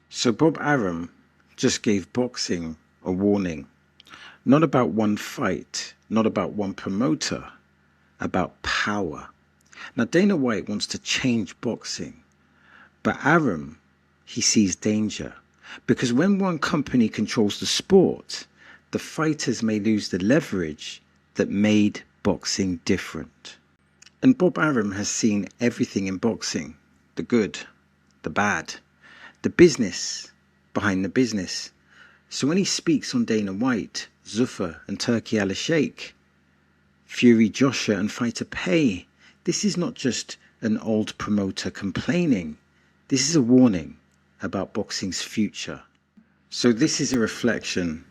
So Bob Arum just gave boxing a warning. Not about one fight, not about one promoter, about power. Now Dana White wants to change boxing, but Arum, he sees danger. Because when one company controls the sport, the fighters may lose the leverage that made boxing different. And Bob Arum has seen everything in boxing, the good, the bad, the business behind the business. So when he speaks on Dana White, Zuffa and Turki Al-Sheikh, Fury Joshua and fighter pay, this is not just an old promoter complaining. This is a warning about boxing's future. So this is a reflection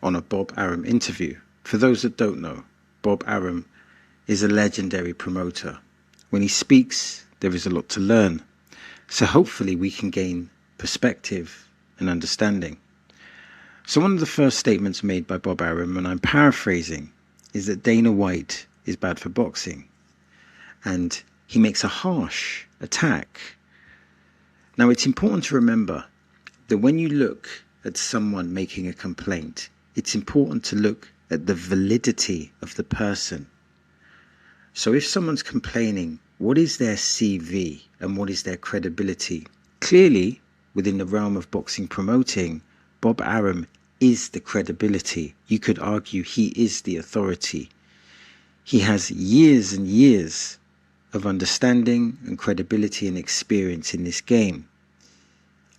on a Bob Arum interview. For those that don't know, Bob Arum is a legendary promoter. When he speaks, there is a lot to learn. So hopefully we can gain perspective and understanding. So one of the first statements made by Bob Arum, and I'm paraphrasing, is that Dana White is bad for boxing. And he makes a harsh attack. Now it's important to remember that when you look at someone making a complaint, it's important to look at the validity of the person. So if someone's complaining, what is their CV and what is their credibility? Clearly, within the realm of boxing promoting, Bob Arum is the credibility. You could argue he is the authority. He has years and years of understanding and credibility and experience in this game.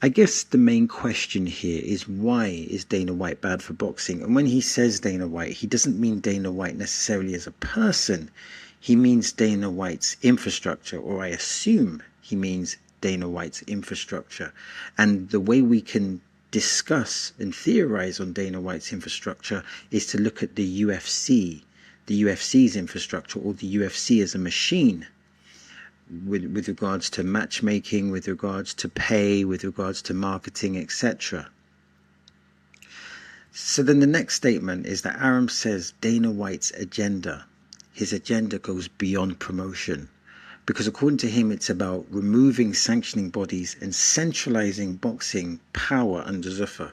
I guess the main question here is, why is Dana White bad for boxing? And when he says Dana White, he doesn't mean Dana White necessarily as a person. He means Dana White's infrastructure, or I assume he means Dana White's infrastructure. And the way we can discuss and theorize on Dana White's infrastructure is to look at the UFC's infrastructure, or the UFC as a machine, with regards to matchmaking, with regards to pay, with regards to marketing, etc. So then the next statement is that Arum says Dana White's agenda, his agenda goes beyond promotion, because according to him it's about removing sanctioning bodies and centralizing boxing power under Zuffa.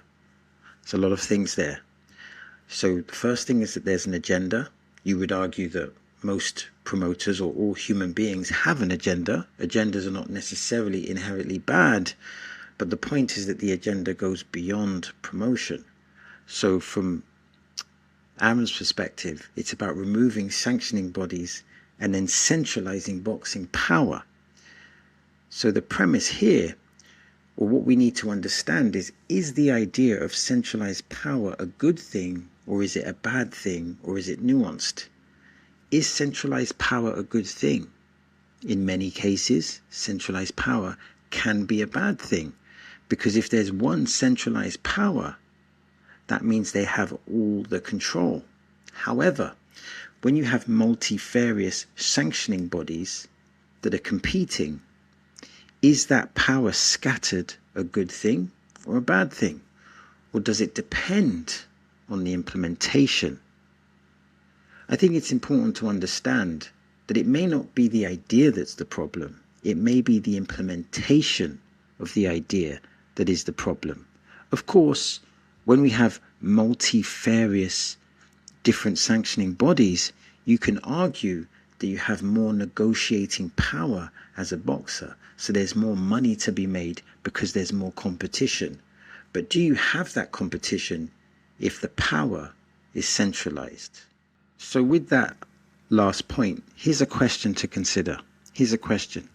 There's a lot of things there. So the first thing is that there's an agenda. You would argue that most promoters, or all human beings, have an agenda. Agendas are not necessarily inherently bad, but the point is that the agenda goes beyond promotion. So from Arum's perspective, it's about removing sanctioning bodies and then centralizing boxing power. So the premise here, or what we need to understand, is the idea of centralized power a good thing, or is it a bad thing, or is it nuanced? Is centralized power a good thing? In many cases, centralized power can be a bad thing, because if there's one centralized power, that means they have all the control. However, when you have multifarious sanctioning bodies that are competing, is that power scattered a good thing or a bad thing? Or does it depend on the implementation? I think it's important to understand that it may not be the idea that's the problem. It may be the implementation of the idea that is the problem. Of course, when we have multifarious different sanctioning bodies, you can argue that you have more negotiating power as a boxer. So there's more money to be made because there's more competition. But do you have that competition if the power is centralized? So with that last point, here's a question to consider. Here's a question.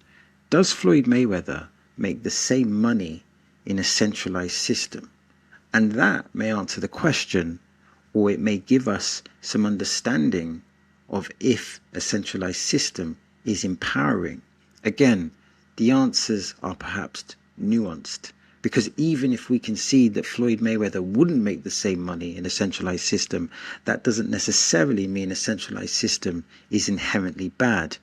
Does Floyd Mayweather make the same money in a centralized system? And that may answer the question, or it may give us some understanding of if a centralized system is empowering. Again, the answers are perhaps nuanced, because even if we concede that Floyd Mayweather wouldn't make the same money in a centralized system, that doesn't necessarily mean a centralized system is inherently bad.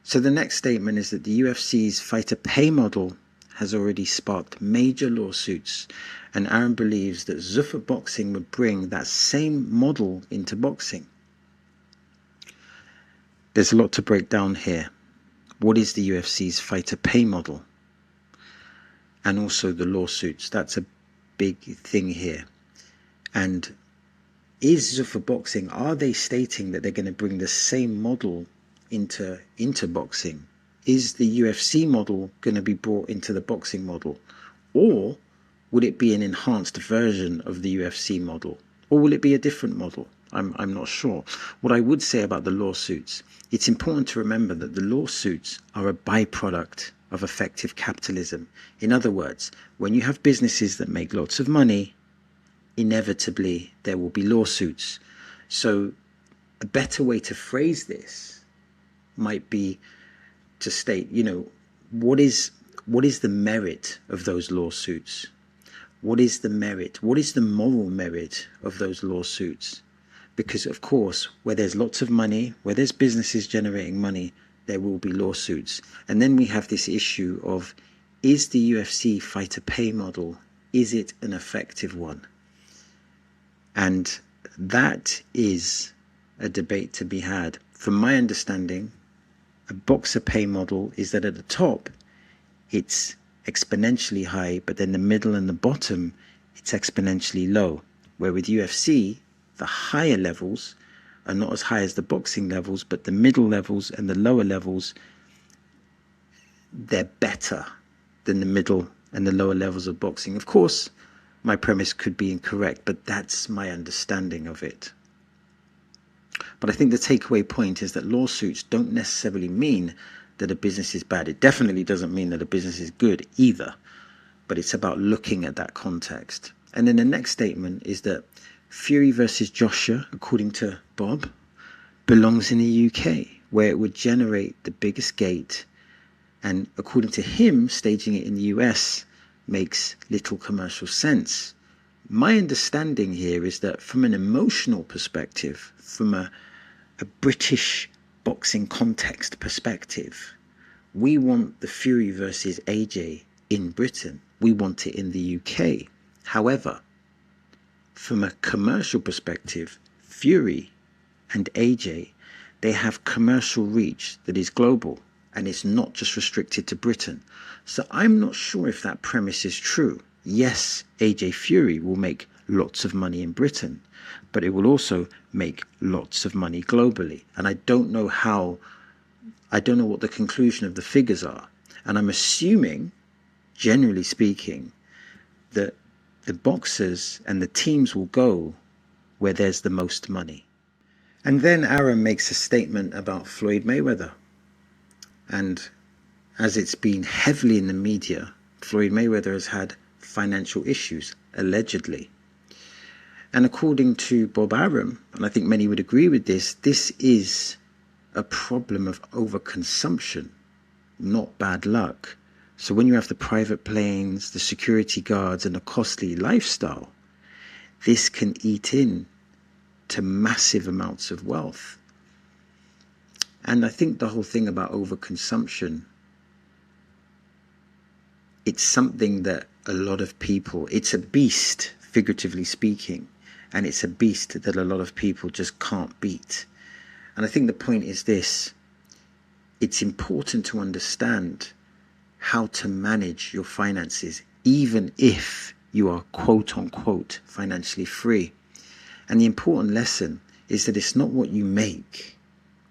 So the next statement is that the UFC's fighter pay model has already sparked major lawsuits, and Arum believes that Zuffa boxing would bring that same model into boxing. There's a lot to break down here. What is the UFC's fighter pay model? and also the lawsuits. That's a big thing here. And is Zuffa Boxing, are they stating that they're going to bring the same model into boxing? Is the UFC model going to be brought into the boxing model? Or would it be an enhanced version of the UFC model? Or will it be a different model? I'm not sure. What I would say about the lawsuits, it's important to remember that the lawsuits are a byproduct of effective capitalism. In other words, when you have businesses that make lots of money, inevitably there will be lawsuits. So a better way to phrase this might be to state, what is the merit of those lawsuits? What is the merit? What is the moral merit of those lawsuits? Because, of course, where there's lots of money, where there's businesses generating money, there will be lawsuits. And then we have this issue of, is the UFC fighter pay model, is it an effective one? And that is a debate to be had. From my understanding, a boxer pay model is that at the top, it's exponentially high, but then the middle and the bottom, it's exponentially low. Where with UFC, the higher levels are not as high as the boxing levels, but the middle levels and the lower levels, they're better than the middle and the lower levels of boxing. Of course, my premise could be incorrect, but that's my understanding of it. But I think the takeaway point is that lawsuits don't necessarily mean that a business is bad. It definitely doesn't mean that a business is good either, but it's about looking at that context. And then the next statement is that Fury versus Joshua, according to Bob, belongs in the UK, where it would generate the biggest gate. And according to him, staging it in the US makes little commercial sense. My understanding here is that from an emotional perspective, from a British boxing context perspective, we want the Fury versus AJ in Britain. We want it in the UK. However, from a commercial perspective, Fury and AJ, they have commercial reach that is global and it's not just restricted to Britain. So I'm not sure if that premise is true. Yes, AJ Fury will make lots of money in Britain, but it will also make lots of money globally. And I don't know what the conclusion of the figures are. And I'm assuming, generally speaking, that the boxers and the teams will go where there's the most money. And then Arum makes a statement about Floyd Mayweather. And as it's been heavily in the media, Floyd Mayweather has had financial issues, allegedly. And according to Bob Arum, and I think many would agree with this, this is a problem of overconsumption, not bad luck. So when you have the private planes, the security guards, and a costly lifestyle, this can eat in to massive amounts of wealth. And I think the whole thing about overconsumption, it's something that a lot of people, it's a beast, figuratively speaking, and it's a beast that a lot of people just can't beat. And I think the point is this: it's important to understand how to manage your finances, even if you are quote unquote financially free. And the important lesson is that it's not what you make,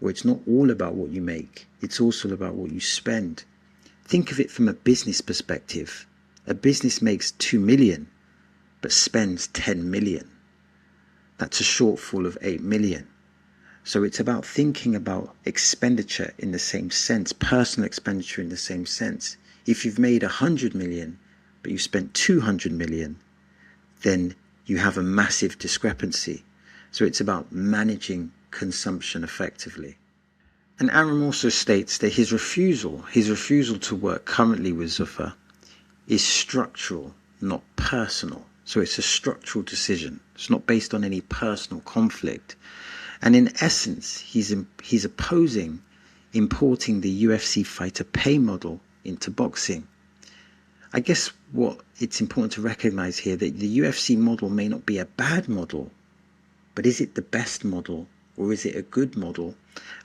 or it's not all about what you make, it's also about what you spend. Think of it from a business perspective. A business makes 2 million, but spends 10 million. That's a shortfall of 8 million. So it's about thinking about expenditure in the same sense, personal expenditure in the same sense. If you've made 100 million, but you spent 200 million, then you have a massive discrepancy. So it's about managing consumption effectively. And Arum also states that his refusal to work currently with Zuffa is structural, not personal. So it's a structural decision. It's not based on any personal conflict. And in essence, he's opposing importing the UFC fighter pay model into boxing. I guess what it's important to recognize here, that the UFC model may not be a bad model, but is it the best model, or is it a good model?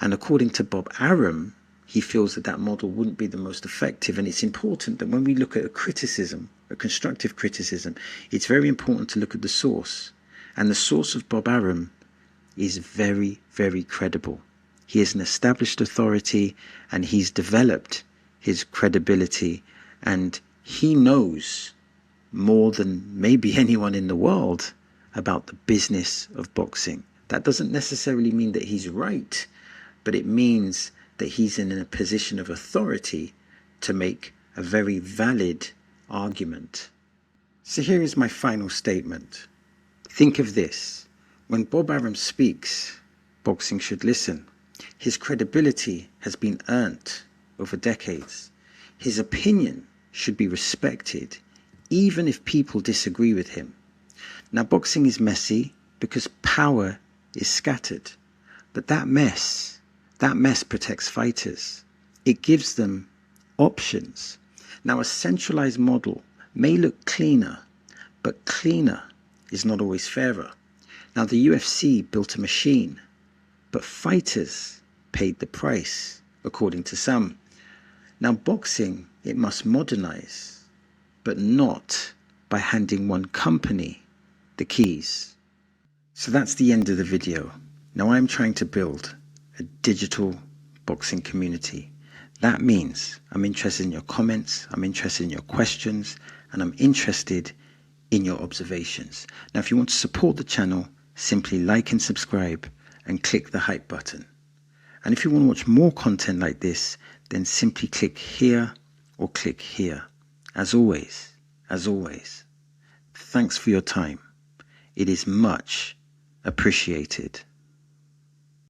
And according to Bob Arum, he feels that that model wouldn't be the most effective. And it's important that when we look at a criticism, a constructive criticism, it's very important to look at the source. And the source of Bob Arum is very, very credible. He is an established authority, and he's developed his credibility, and he knows more than maybe anyone in the world about the business of boxing. That doesn't necessarily mean that he's right, but it means that he's in a position of authority to make a very valid argument. So here is my final statement. Think of this. When Bob Arum speaks, boxing should listen. His credibility has been earned over decades. His opinion should be respected, even if people disagree with him. Now, boxing is messy because power is scattered. But that mess protects fighters. It gives them options. Now, a centralized model may look cleaner, but cleaner is not always fairer. Now, the UFC built a machine, but fighters paid the price, according to some. Now, boxing, it must modernize, but not by handing one company the keys. So that's the end of the video. Now I'm trying to build a digital boxing community. That means I'm interested in your comments, I'm interested in your questions, and I'm interested in your observations. Now, if you want to support the channel, simply like and subscribe and click the hype button. And if you want to watch more content like this, then simply click here or click here. As always, thanks for your time. It is much appreciated.